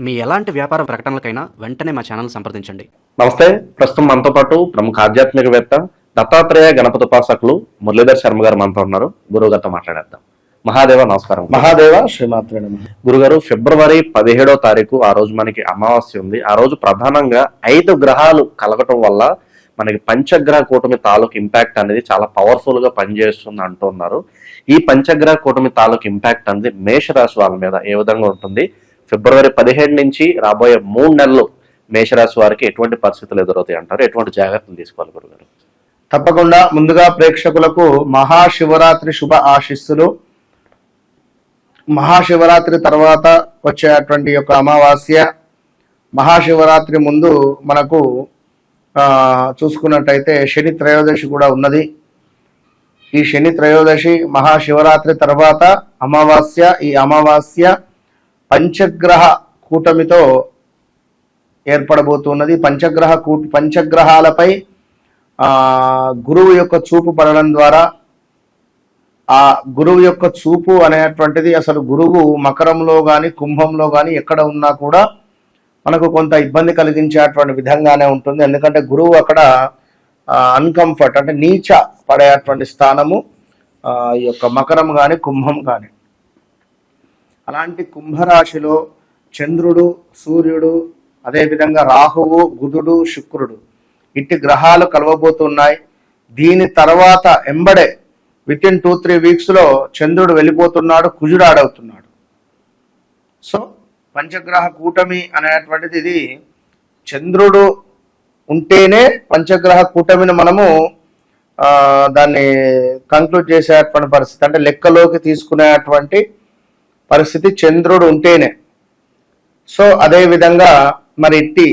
మీ ఎలాంటి వ్యాపార ప్రకటనలకైనా వెంటనే మా ఛానల్ సంప్రదించండి. నమస్తే. ప్రస్తుతం మనతో పాటు ప్రముఖ ఆధ్యాత్మికవేత్త దత్తాత్రేయ గణపతి ఉపాసకులు మురళీధర్ శర్మ గారు మనతో ఉన్నారు. గురువు గారితో మాట్లాడేద్దాం. మహాదేవ నమస్కారం. మహాదేవ శ్రీమాత్రే నమః. గురుగారు, ఫిబ్రవరి 17వ తారీఖు ఆ రోజు మనకి అమావాస్య ఉంది. ఆ రోజు ప్రధానంగా 5 గ్రహాలు కలగటం వల్ల మనకి పంచగ్రహ కూటమి తాలూకు ఇంపాక్ట్ అనేది చాలా పవర్ఫుల్ గా పనిచేస్తుంది అంటున్నారు. ఈ పంచగ్రహ కూటమి తాలూకు ఇంపాక్ట్ అనేది మేషరాశి వాళ్ళ మీద ఏ విధంగా ఉంటుంది? ఫిబ్రవరి 17 నుంచి రాబోయే 3 నెలలు మేషరాశి వారికి ఎటువంటి పరిస్థితులు ఎదురవుతాయి అంటారు? ఎటువంటి జాగ్రత్తలు తీసుకోవాలి గురుగారు? తప్పకుండా ముందుగా ప్రేక్షకులకు మహాశివరాత్రి శుభ ఆశీస్సులు. మహాశివరాత్రి తర్వాత వచ్చేటువంటి యొక్క అమావాస్య, మహాశివరాత్రి ముందు మనకు చూసుకున్నట్టయితే శని త్రయోదశి కూడా ఉన్నది. ఈ శని త్రయోదశి, మహాశివరాత్రి తర్వాత అమావాస్య. ఈ అమావాస్య పంచగ్రహ కూటమితో ఏర్పడబోతున్నది. పంచగ్రహాలపై గురువు యొక్క చూపు పడడం ద్వారా, ఆ గురువు యొక్క చూపు అనేటువంటిది అసలు గురువు మకరంలో కానీ కుంభంలో కానీ ఎక్కడ ఉన్నా కూడా మనకు కొంత ఇబ్బంది కలిగించేటువంటి విధంగానే ఉంటుంది. ఎందుకంటే గురువు అక్కడ అన్కంఫర్ట్ అంటే నీచ పడేటువంటి స్థానము ఈ యొక్క మకరం కానీ కుంభం కానీ. అలాంటి కుంభరాశిలో చంద్రుడు, సూర్యుడు, అదేవిధంగా రాహువు, బుధుడు, శుక్రుడు ఇట్టి గ్రహాలు కలవబోతున్నాయి. దీని తర్వాత ఎంబడే వితిన్ 2-3 వీక్స్ లో చంద్రుడు వెళ్ళిపోతున్నాడు, కుజుడు ఆడవుతున్నాడు. సో పంచగ్రహ కూటమి అనేటువంటిది ఇది చంద్రుడు ఉంటేనే పంచగ్రహ కూటమిని మనము దాన్ని కంక్లూడ్ చేసేటువంటి పరిస్థితి, అంటే లెక్కలోకి తీసుకునేటువంటి పరిస్థితి చంద్రుడు ఉంటేనే. సో అదే విధంగా మరి ఇట్టి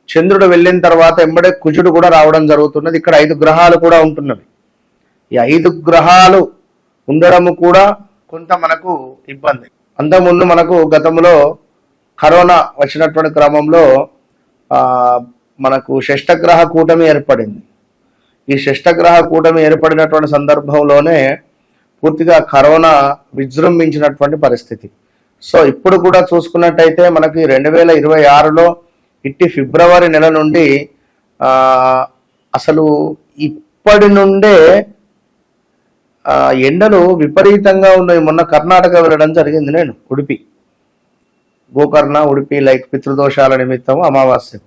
చంద్రుడు వెళ్ళిన తర్వాత ఎంబడే కుజుడు కూడా రావడం జరుగుతున్నది. ఇక్కడ 5 గ్రహాలు కూడా ఉంటున్నవి. ఈ 5 గ్రహాలు ఉండడము కూడా కొంత మనకు ఇబ్బంది. అంతకుముందు మనకు గతంలో కరోనా వచ్చినటువంటి క్రమంలో మనకు షష్టగ్రహ కూటమి ఏర్పడింది. ఈ షష్టగ్రహ కూటమి ఏర్పడినటువంటి సందర్భంలోనే పూర్తిగా కరోనా విజృంభించినటువంటి పరిస్థితి. సో ఇప్పుడు కూడా చూసుకున్నట్టయితే మనకి 2026లో ఇట్టి ఫిబ్రవరి నెల నుండి అసలు ఇప్పటి నుండే ఎండలు విపరీతంగా ఉన్నాయి. మొన్న కర్ణాటక వెళ్ళడం జరిగింది నేను, ఉడిపి, గోకర్ణ, ఉడిపి, లైక్ పితృదోషాల నిమిత్తం అమావాస్య.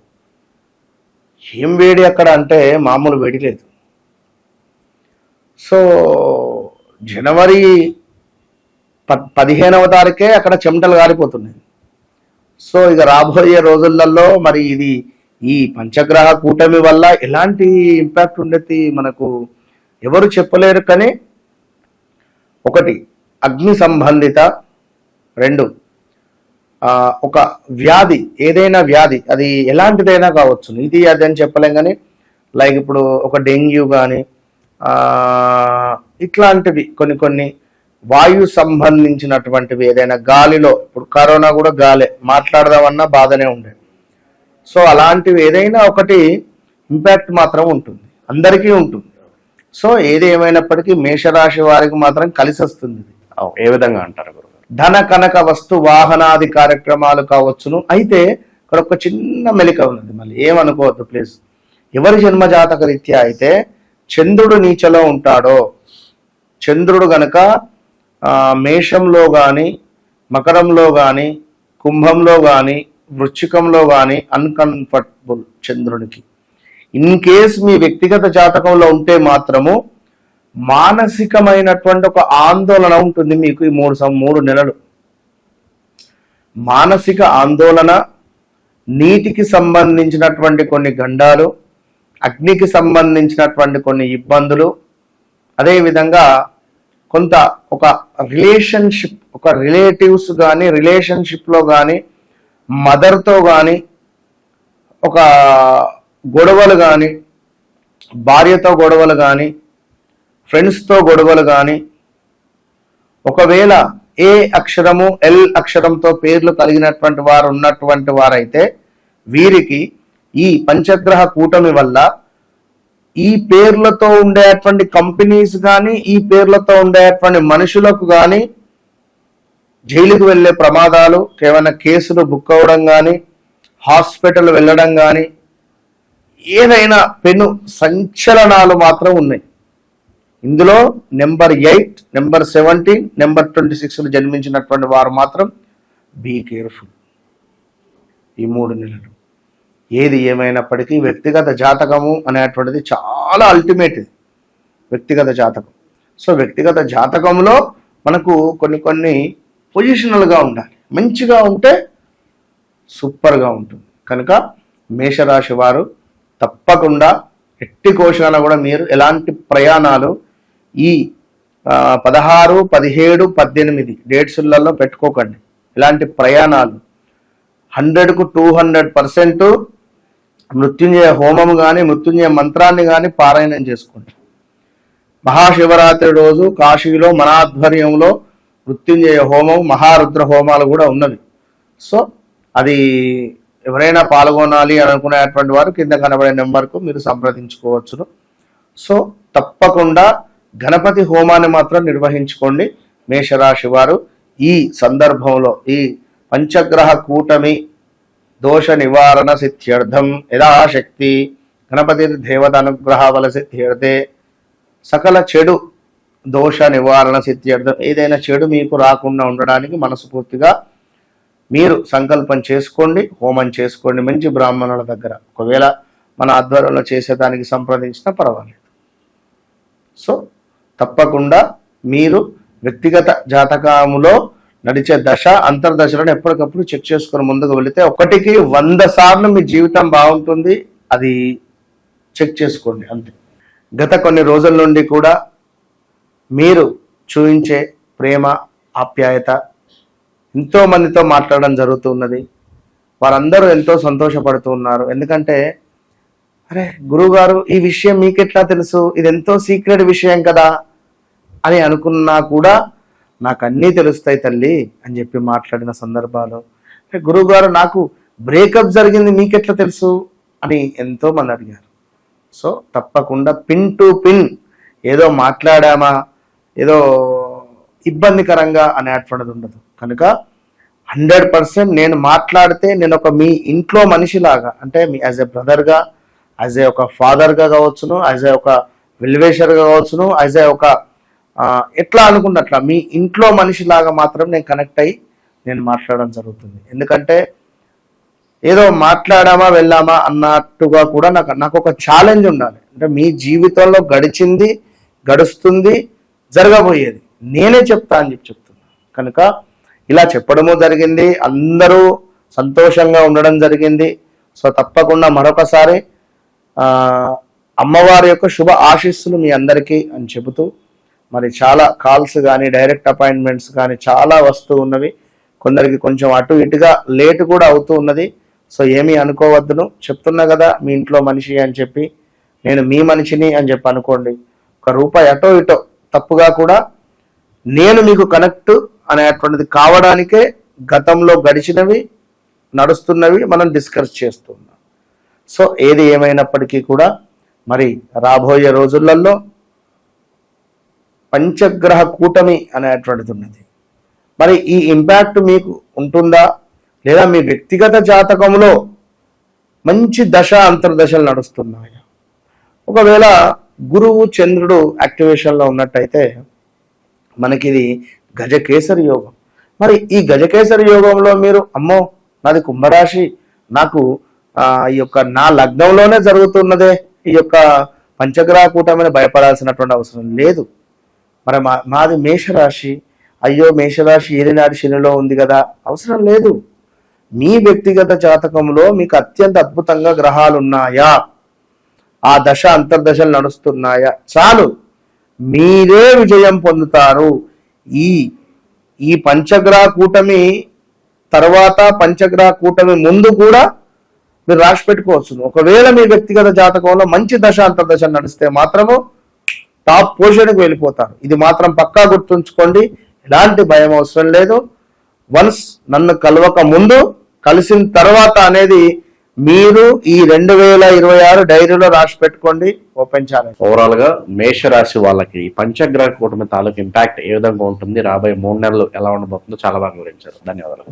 ఏం వేడి అక్కడ అంటే మామూలు వేడి లేదు. సో జనవరి 15వ తారీఖే అక్కడ చెమటలు గారిపోతున్నాయి. సో ఇక రాబోయే రోజులలో మరి ఇది ఈ పంచగ్రహ కూటమి వల్ల ఎలాంటి ఇంపాక్ట్ ఉండేది మనకు ఎవరు చెప్పలేరు. కానీ 1 అగ్ని సంబంధిత, 2 ఒక వ్యాధి, ఏదైనా వ్యాధి అది ఎలాంటిదైనా కావచ్చు, ఇది అది అని చెప్పలేం. కానీ లైక్ ఇప్పుడు ఒక డెంగ్యూ కానీ ఇట్లాంటివి కొన్ని వాయు సంబంధించినటువంటివి, ఏదైనా గాలిలో, ఇప్పుడు కరోనా కూడా గాలే, మాట్లాడదామన్నా బాధనే ఉండే. సో అలాంటివి ఏదైనా ఒకటి ఇంపాక్ట్ మాత్రం ఉంటుంది, అందరికీ ఉంటుంది. సో ఏది ఏమైనప్పటికీ మేషరాశి వారికి మాత్రం కలిసి వస్తుంది. ఏ విధంగా అంటారు గురుగారు? ధన కనక వస్తు వాహనాది కార్యక్రమాలు కావచ్చును. అయితే ఇక్కడ ఒక చిన్న మెలిక ఉన్నది, మళ్ళీ ఏమనుకోవద్దు ప్లీజ్. ఎవరి జన్మజాతక రీత్యా అయితే చంద్రుడు నీచలో ఉంటాడో, చంద్రుడు గనక మేషంలో కానీ, మకరంలో కానీ, కుంభంలో కానీ, వృశ్చికంలో కానీ అన్కంఫర్టబుల్ చంద్రునికి, ఇన్ కేస్ మీ వ్యక్తిగత జాతకంలో ఉంటే మాత్రము మానసికమైనటువంటి ఒక ఆందోళన ఉంటుంది మీకు. ఈ 3 నెలలు మానసిక ఆందోళన, నీటికి సంబంధించినటువంటి కొన్ని గండాలు, అగ్నికి సంబంధించినటువంటి కొన్ని ఇబ్బందులు, అదేవిధంగా కొంత ఒక రిలేషన్షిప్, ఒక రిలేటివ్స్ కానీ, రిలేషన్షిప్లో కానీ, మదర్తో కానీ ఒక గొడవలు కానీ, భార్యతో గొడవలు కానీ, ఫ్రెండ్స్తో గొడవలు కానీ, ఒకవేళ ఏ అక్షరము ఎల్ అక్షరంతో పేర్లు కలిగినటువంటి వారు ఉన్నటువంటి వారైతే వీరికి ఈ పంచగ్రహ కూటమి వల్ల ఈ పేర్లతో ఉండేటువంటి కంపెనీస్ కానీ, ఈ పేర్లతో ఉండేటువంటి మనుషులకు కానీ జైలుకు వెళ్ళే ప్రమాదాలు, ఏమైనా కేసులు బుక్ అవ్వడం కానీ, హాస్పిటల్ వెళ్ళడం కానీ, ఏదైనా పెను సంచలనాలు మాత్రం ఉన్నాయి. ఇందులో నెంబర్ 8, నెంబర్ 17, నెంబర్ 26 జన్మించినటువంటి వారు మాత్రం బీ కేర్ఫుల్. ఈ 3 నెలలు ఏది ఏమైనప్పటికీ వ్యక్తిగత జాతకము అనేటువంటిది చాలా అల్టిమేట్. వ్యక్తిగత జాతకం. సో వ్యక్తిగత జాతకంలో మనకు కొన్ని పొజిషనల్గా ఉండాలి. మంచిగా ఉంటే సూపర్గా ఉంటుంది. కనుక మేషరాశి వారు తప్పకుండా ఎట్టి కోశాన కూడా మీరు ఎలాంటి ప్రయాణాలు ఈ 16, 17, 18 డేట్స్లలో పెట్టుకోకండి. ఇలాంటి ప్రయాణాలు 100కు 200% మృత్యుంజయ హోమం కానీ, మృత్యుంజయ మంత్రాన్ని కానీ పారాయణం చేసుకోండి. మహాశివరాత్రి రోజు కాశీలో మన ఆధ్వర్యంలో మృత్యుంజయ హోమం, మహారుద్ర హోమాలు కూడా ఉన్నవి. సో అది ఎవరైనా పాల్గొనాలి అనుకునేటువంటి వారు కింద కనబడే నెంబర్కు మీరు సంప్రదించుకోవచ్చును. సో తప్పకుండా గణపతి హోమాన్ని మాత్రం నిర్వహించుకోండి మేషరాశి వారు. ఈ సందర్భంలో ఈ పంచగ్రహ కూటమి దోష నివారణ సిద్ధ్యర్థం యథాశక్తి గణపతి దేవత అనుగ్రహ బల సిద్ధ్యర్థే సకల చెడు దోష నివారణ సిద్ధ్యర్థం, ఏదైనా చెడు మీకు రాకుండా ఉండడానికి మనస్ఫూర్తిగా మీరు సంకల్పం చేసుకోండి, హోమం చేసుకోండి మంచి బ్రాహ్మణుల దగ్గర. ఒకవేళ మన ఆధ్వర్యంలో చేసేదానికి సంప్రదించినా పర్వాలేదు. సో తప్పకుండా మీరు వ్యక్తిగత జాతకములో నడిచే దశ అంతర్దశలను ఎప్పటికప్పుడు చెక్ చేసుకొని ముందుకు వెళితే 1కి 100 సార్లు మీ జీవితం బాగుంటుంది. అది చెక్ చేసుకోండి అంతే. గత కొన్ని రోజుల నుండి కూడా మీరు చూపించే ప్రేమ, ఆప్యాయత ఎంతో మందితో మాట్లాడడం జరుగుతున్నది. వారందరూ ఎంతో సంతోషపడుతూ ఉన్నారు. ఎందుకంటే అరే గురువుగారు ఈ విషయం మీకెట్లా తెలుసు, ఇది ఎంతో సీక్రెట్ విషయం కదా అని అనుకున్నా కూడా నాకు అన్నీ తెలుస్తాయి తల్లి అని చెప్పి మాట్లాడిన సందర్భాలు. గురువుగారు నాకు బ్రేకప్ జరిగింది మీకెట్లా తెలుసు అని ఎంతో మంది అడిగారు. సో తప్పకుండా పిన్ టు పిన్ ఏదో మాట్లాడామా ఏదో ఇబ్బందికరంగా అనేటువంటిది ఉండదు. కనుక 100% నేను మాట్లాడితే నేను ఒక మీ ఇంట్లో మనిషిలాగా, అంటే me as a బ్రదర్గా, as a ఒక ఫాదర్గా కావచ్చును, యాజ్ ఏ ఒక వెల్వేషర్గా కావచ్చును, యాజ్ ఏ ఒక ఎట్లా అనుకున్నట్లా మీ ఇంట్లో మనిషిలాగా మాత్రం నేను కనెక్ట్ అయ్యి నేను మాట్లాడడం జరుగుతుంది. ఎందుకంటే ఏదో మాట్లాడామా వెళ్ళామా అన్నట్టుగా కూడా నాకు ఒక ఛాలెంజ్ ఉండాలి. అంటే మీ జీవితంలో గడిచింది, గడుస్తుంది, జరగబోయేది నేనే చెప్తా అని చెప్తున్నా. కనుక ఇలా చెప్పడము జరిగింది, అందరూ సంతోషంగా ఉండడం జరిగింది. సో తప్పకుండా మరొకసారి అమ్మవారి యొక్క శుభ ఆశీస్సులు మీ అందరికీ అని చెబుతూ, మరి చాలా కాల్స్ కానీ డైరెక్ట్ అపాయింట్మెంట్స్ కానీ చాలా వస్తూ ఉన్నవి. కొందరికి కొంచెం అటు ఇటుగా లేట్ కూడా అవుతూ ఉన్నది. సో ఏమీ అనుకోవద్దును, చెప్తున్నా కదా మీ ఇంట్లో మనిషి అని చెప్పి, నేను మీ మనిషిని అని చెప్పి అనుకోండి. ₹1 అటో ఇటో తప్పుగా కూడా నేను మీకు కనెక్ట్ అనేటువంటిది కావడానికే గతంలో గడిచినవి నడుస్తున్నవి మనం డిస్కస్ చేస్తున్నాం. సో ఏది ఏమైనప్పటికీ కూడా మరి రాబోయే రోజులలో పంచగ్రహ కూటమి అనేటువంటిది ఉన్నది. మరి ఈ ఇంపాక్ట్ మీకు ఉంటుందా లేదా మీ వ్యక్తిగత జాతకంలో మంచి దశ అంతర్దశలు నడుస్తున్నాయా? ఒకవేళ గురువు చంద్రుడు యాక్టివేషన్లో ఉన్నట్టయితే మనకి ఇది గజకేసరి యోగం. మరి ఈ గజకేసరి యోగంలో మీరు అమ్మో నాది కుంభరాశి, నాకు ఈ యొక్క నా లగ్నంలోనే జరుగుతున్నదే ఈ యొక్క పంచగ్రహ కూటమిని భయపడాల్సినటువంటి అవసరం లేదు. మరి మాది మేషరాశి, అయ్యో మేషరాశి ఏలినాటి శనిలో ఉంది కదా, అవసరం లేదు. మీ వ్యక్తిగత జాతకంలో మీకు అత్యంత అద్భుతంగా గ్రహాలు ఉన్నాయా, ఆ దశ అంతర్దశలు నడుస్తున్నాయా, చాలు మీరే విజయం పొందుతారు. ఈ పంచగ్రహ కూటమి తర్వాత పంచగ్రహ కూటమి ముందు కూడా మీరు రాసి పెట్టుకోవచ్చు. ఒకవేళ మీ వ్యక్తిగత జాతకంలో మంచి దశ అంతర్దశ నడిస్తే మాత్రము టాప్ పొజిషన్కి వెళ్ళిపోతారు. ఇది మాత్రం పక్కా గుర్తుంచుకోండి, ఎలాంటి భయం అవసరం లేదు. వన్స్ నన్ను కలవక ముందు కలిసిన తర్వాత అనేది మీరు ఈ 2026 డైరీలో రాసి పెట్టుకోండి, ఓపెన్ ఛాలెంజ్. ఓవరాల్ గా మేషరాశి వాళ్ళకి ఈ పంచగ్రహ కూటమి తాలూకు ఇంపాక్ట్ ఏ విధంగా ఉంటుంది, రాబోయే 3 నెలలు ఎలా ఉండబోతుందో చాలా బాగా వివరించారు. ధన్యవాదాలు.